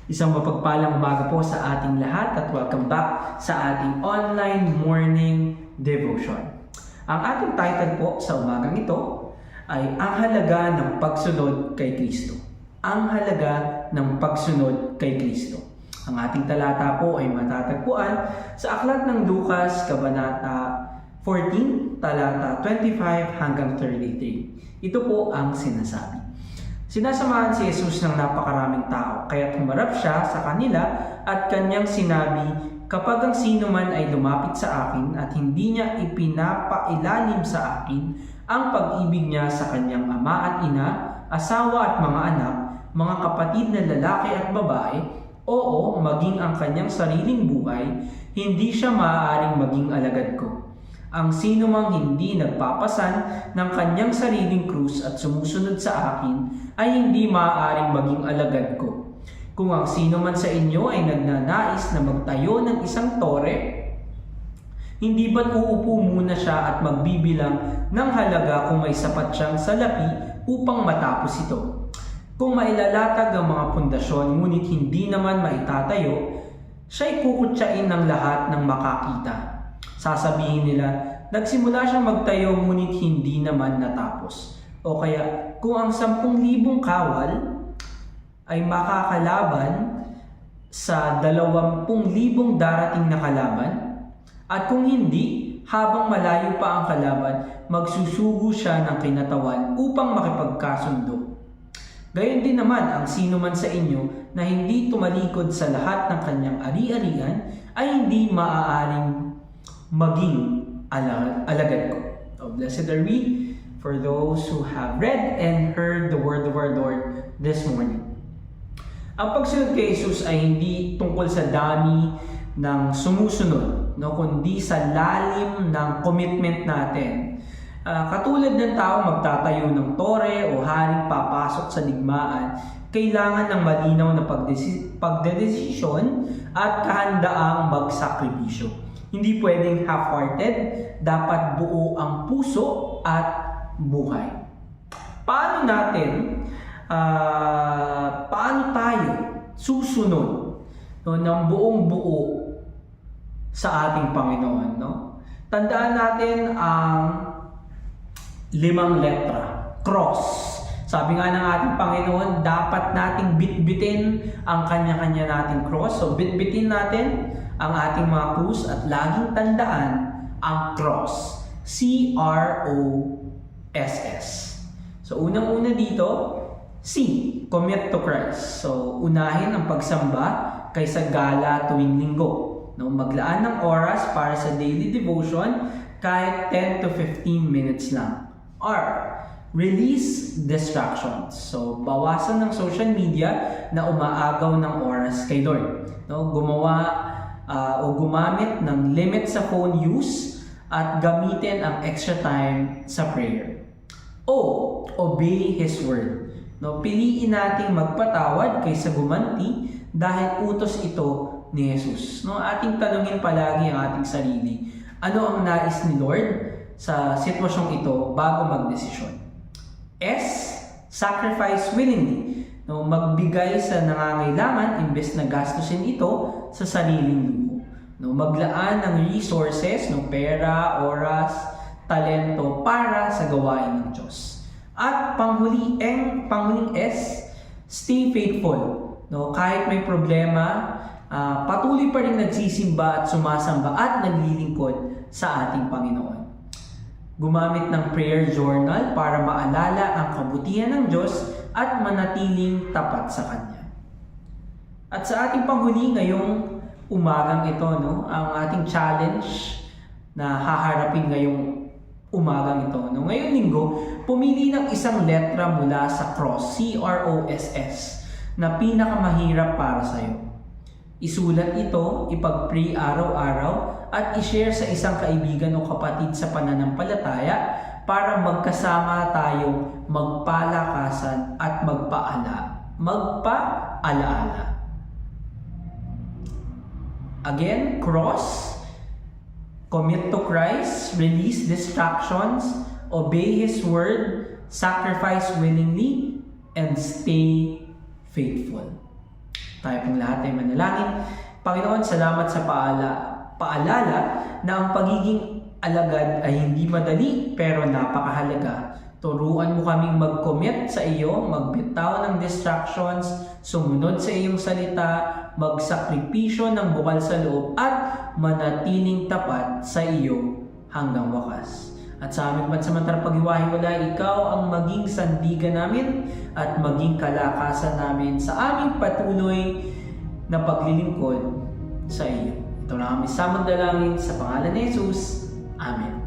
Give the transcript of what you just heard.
Isang mapagpalang umaga po sa ating lahat at welcome back sa ating online morning devotion. Ang ating title po sa umagang ito ay Ang Halaga ng Pagsunod kay Kristo. Ang halaga ng pagsunod kay Kristo. Ang ating talata po ay matatagpuan sa Aklat ng Lucas, Kabanata 14, talata 25 hanggang 33. Ito po ang sinasabi. Sinasamahan si Jesus ng napakaraming tao, kaya't humarap siya sa kanila at kanyang sinabi, kapag ang sino man ay lumapit sa akin at hindi niya ipinapailalim sa akin ang pag-ibig niya sa kanyang ama at ina, asawa at mga anak, mga kapatid na lalaki at babae, oo, maging ang kanyang sariling buhay, hindi siya maaaring maging alagad ko. Ang sino mang hindi nagpapasan ng kanyang sariling krus at sumusunod sa akin ay hindi maaaring maging alagad ko. Kung ang sino man sa inyo ay nagnanais na magtayo ng isang tore, hindi ba't uupo muna siya at magbibilang ng halaga kung may sapat siyang salapi upang matapos ito? Kung mailalatag ang mga pundasyon ngunit hindi naman maitatayo, siya'y kukutsain ng lahat ng makakita. Sasabihin nila, nagsimula siyang magtayo ngunit hindi naman natapos. O kaya, kung ang 10,000 kawal ay makakalaban sa 20,000 darating na kalaban, at kung hindi, habang malayo pa ang kalaban, magsusugo siya ng kinatawan upang makipagkasundo. Gayon din naman ang sino man sa inyo na hindi tumalikod sa lahat ng kanyang ari-arian ay hindi maaaring maging alagad ko. So, blessed are we for those who have read and heard the word of our Lord this morning. Ang pagsunod kay Jesus ay hindi tungkol sa dami ng sumusunod, no, kundi sa lalim ng commitment natin. Katulad ng tao magtatayo ng tore o haring papasok sa digmaan, kailangan ng malinaw na pagdedesisyon at kahandaang magsakripisyo. Hindi pwedeng half-hearted, dapat buo ang puso at buhay. Paano tayo susunod, no, ng buong buo sa ating Panginoon? No? Tandaan natin ang 5 letra, cross. Sabi nga ng ating Panginoon, dapat nating bitbitin ang kanya-kanya nating cross. So bitbitin natin ang ating mga krus at laging tandaan ang cross. C-R-O-S-S. So unang-una dito, C, commit to Christ. So unahin ang pagsamba kaysa gala tuwing linggo. No, maglaan ng oras para sa daily devotion kahit 10 to 15 minutes lang. R, release distractions. So bawasan ng social media na umaagaw ng oras kay Lord. No, gumamit ng limit sa phone use at gamitin ang extra time sa prayer. O, obey His word. No, piliin nating magpatawad kaysa gumanti dahil utos ito ni Jesus. No, ating tanungin palagi ang ating sarili. Ano ang nais ni Lord sa sitwasyong ito bago magdesisyon? S, sacrifice willingly. No, magbigay sa nangangailangan imbes na gastusin ito sa sariling luho. No, maglaan ng resources, no, pera, oras, talento para sa gawain ng Diyos. At panghuling S, stay faithful. No, kahit may problema, patuloy pa rin nagsisimba at sumasamba at naglilingkod sa ating Panginoon. Gumamit ng prayer journal para maalala ang kabutihan ng Diyos at manatiling tapat sa Kanya. At sa ating panghuli ngayong umagang ito, no, ang ating challenge na haharapin ngayong umagang ito. No, ngayong linggo, pumili ng isang letra mula sa cross, C-R-O-S-S, na pinakamahirap para sa iyo. Isulat ito, ipag-pray araw-araw, at i-share sa isang kaibigan o kapatid sa pananampalataya para magkasama tayong magpalakasan at magpaalaala. Again, cross, commit to Christ, release distractions, obey His word, sacrifice willingly, and stay faithful. Tayo pong lahat ay manalangin. Panginoon, salamat sa paalala na ang pagiging alagad ay hindi madali pero napakahalaga. Turuan mo kaming mag-commit sa iyo, magbitaw ng distractions, sumunod sa iyong salita, magsakripisyo ng bukal sa loob at manatiling tapat sa iyo hanggang wakas. At sa aming pansamantalang paghiwa-hiwalay, ikaw ang maging sandigan namin at maging kalakasan namin sa aming patuloy na paglilingkod sa iyo. Ito na kami sa magdalangin sa pangalan ni Jesus. Amen.